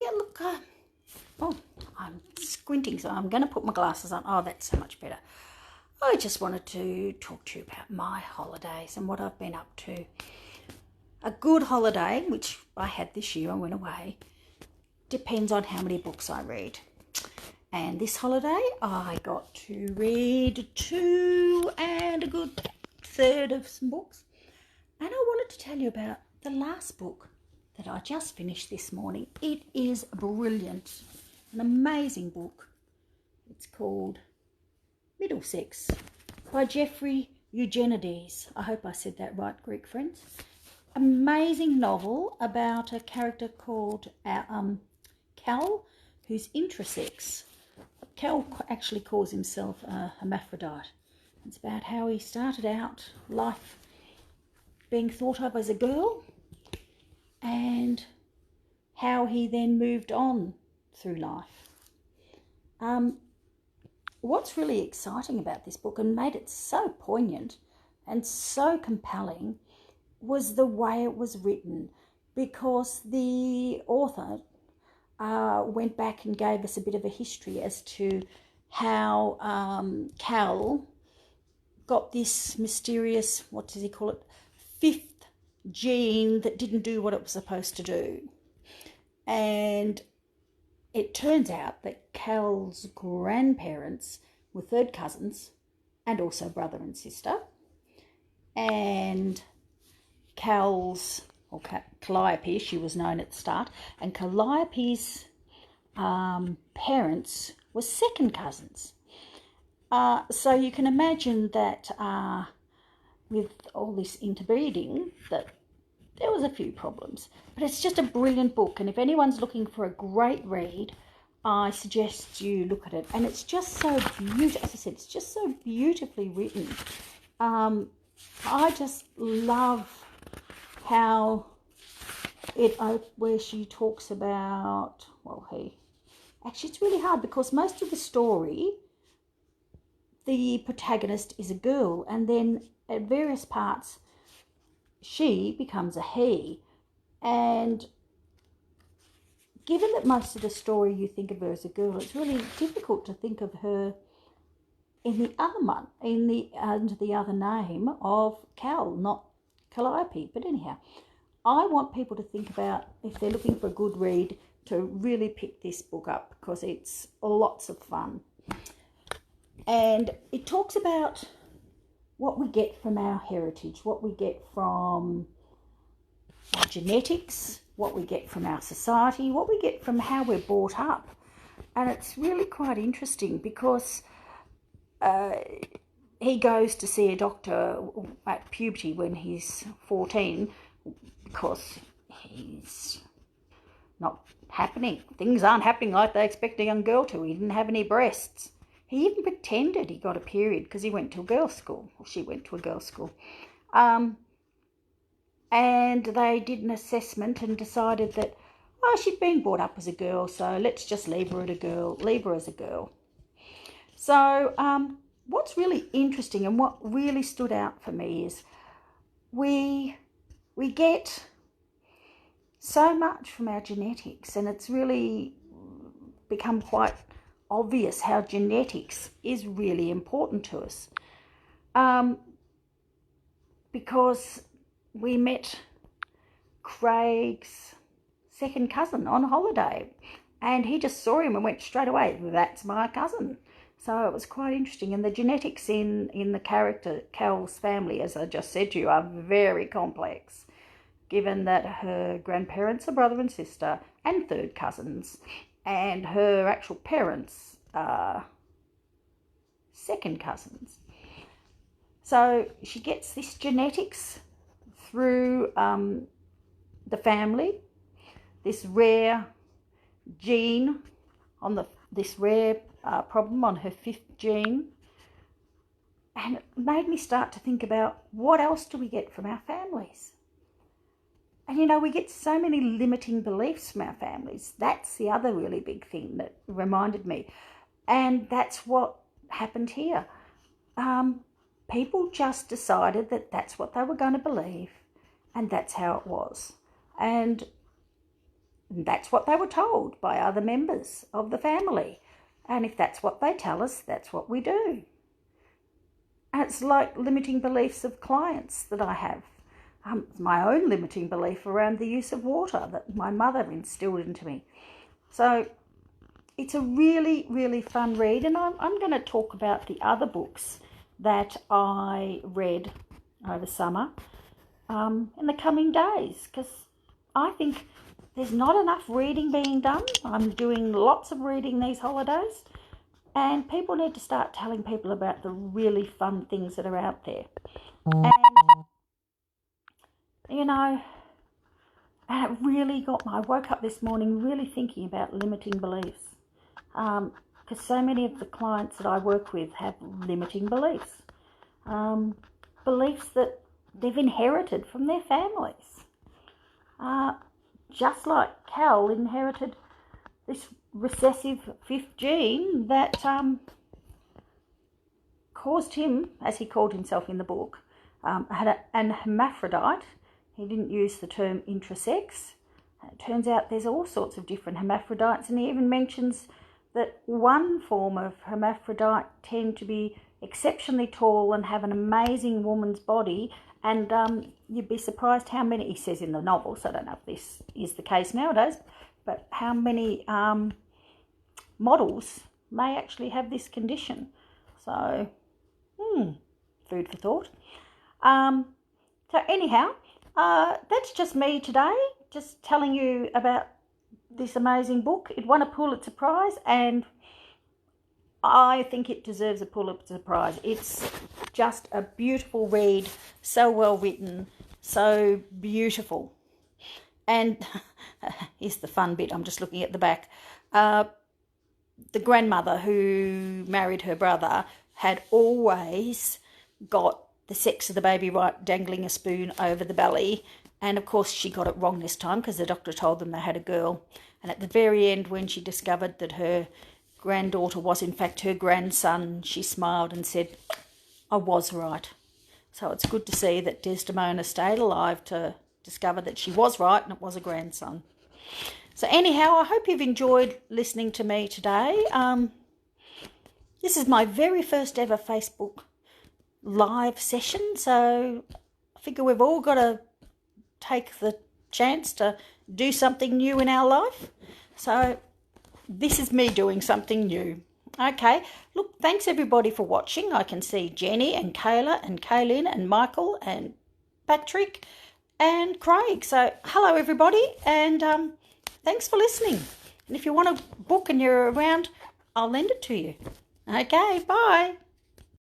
Yeah, look, oh, I'm squinting, so I'm going to put my glasses on. Oh, that's so much better. I just wanted to talk to you about my holidays and what I've been up to. A good holiday, which I had this year, I went away, depends on how many books I read. And this holiday, I got to read 2 and a good third of some books. And I wanted to tell you about the last book that I just finished this morning. It is brilliant, an amazing book. It's called Middlesex by Jeffery Eugenides. I hope I said that right, Greek friends. Amazing novel about a character called Cal, who's intersex. Cal actually calls himself a hermaphrodite. It's about how he started out life being thought of as a girl and how he then moved on through life. What's really exciting about this book and made it so poignant and so compelling was the way it was written, because the author went back and gave us a bit of a history as to how Cal got this mysterious, what does he call it, 5th gene that didn't do what it was supposed to do. And it turns out that Cal's grandparents were third cousins and also brother and sister. And Cal's, or Calliope, she was known at the start, and Calliope's parents were second cousins. So you can imagine that with all this interbreeding, that there was a few problems. But it's just a brilliant book, and if anyone's looking for a great read, I suggest you look at it. And it's just so beautiful, as I said, it's just so beautifully written. I just love how where she talks about, actually it's really hard because most of the story, the protagonist is a girl, and then at various parts she becomes a he. And given that most of the story you think of her as a girl, it's really difficult to think of her in the other one, under the other name of Cal, not Calliope. But anyhow, I want people to think about, if they're looking for a good read, to really pick this book up because it's lots of fun. And it talks about what we get from our heritage, what we get from our genetics, what we get from our society, what we get from how we're brought up. And it's really quite interesting because he goes to see a doctor at puberty when he's 14 because he's not happening. Things aren't happening like they expect a young girl to. He didn't have any breasts. He even pretended he got a period because he went to a girls' school, or she went to a girls' school. And they did an assessment and decided that, she'd been brought up as a girl, so let's just leave her as a girl. So what's really interesting and what really stood out for me is we get so much from our genetics, and it's really become quite obvious how genetics is really important to us. Because we met Craig's second cousin on holiday, and he just saw him and went straight away, that's my cousin. So it was quite interesting. And the genetics in the character Cal's family, as I just said to you, are very complex, given that her grandparents are brother and sister and third cousins, and her actual parents are second cousins. So she gets this genetics through the family, this rare gene on this rare problem on her 5th gene. And it made me start to think about, what else do we get from our families? And we get so many limiting beliefs from our families. That's the other really big thing that reminded me. And that's what happened here. People just decided that that's what they were going to believe, and that's how it was. And And that's what they were told by other members of the family. And if that's what they tell us, that's what we do. And it's like limiting beliefs of clients that I have. My own limiting belief around the use of water that my mother instilled into me. So it's a really, really fun read. And I'm going to talk about the other books that I read over summer in the coming days, because I think there's not enough reading being done. I'm doing lots of reading these holidays, and people need to start telling people about the really fun things that are out there. And, and it really got me. I woke up this morning really thinking about limiting beliefs, because so many of the clients that I work with have limiting beliefs, beliefs that they've inherited from their families. Just like Cal inherited this recessive fifth gene that caused him, as he called himself in the book, had an hermaphrodite. He didn't use the term intersex. It turns out there's all sorts of different hermaphrodites, and he even mentions that one form of hermaphrodite tend to be exceptionally tall and have an amazing woman's body, and you'd be surprised how many, he says in the novel, so I don't know if this is the case nowadays, but how many models may actually have this condition. So, food for thought. So anyhow, that's just me today, just telling you about this amazing book. It won a Pulitzer Prize, and I think it deserves a Pulitzer Prize. It's just a beautiful read, so well written, so beautiful. And here's the fun bit, I'm just looking at the back. The grandmother who married her brother had always got the sex of the baby right, dangling a spoon over the belly. And of course she got it wrong this time, because the doctor told them they had a girl. And at the very end, when she discovered that her granddaughter was in fact her grandson, she smiled and said, I was right. So it's good to see that Desdemona stayed alive to discover that she was right and it was a grandson. So anyhow, I hope you've enjoyed listening to me today. This is my very first ever Facebook live session, so I figure we've all got to take the chance to do something new in our life. So this is me doing something new. Okay, look, thanks everybody for watching. I can see Jenny and Kayla and Kaylin and Michael and Patrick and Craig. So hello everybody, and thanks for listening. And if you want a book and you're around, I'll lend it to you. Okay, bye.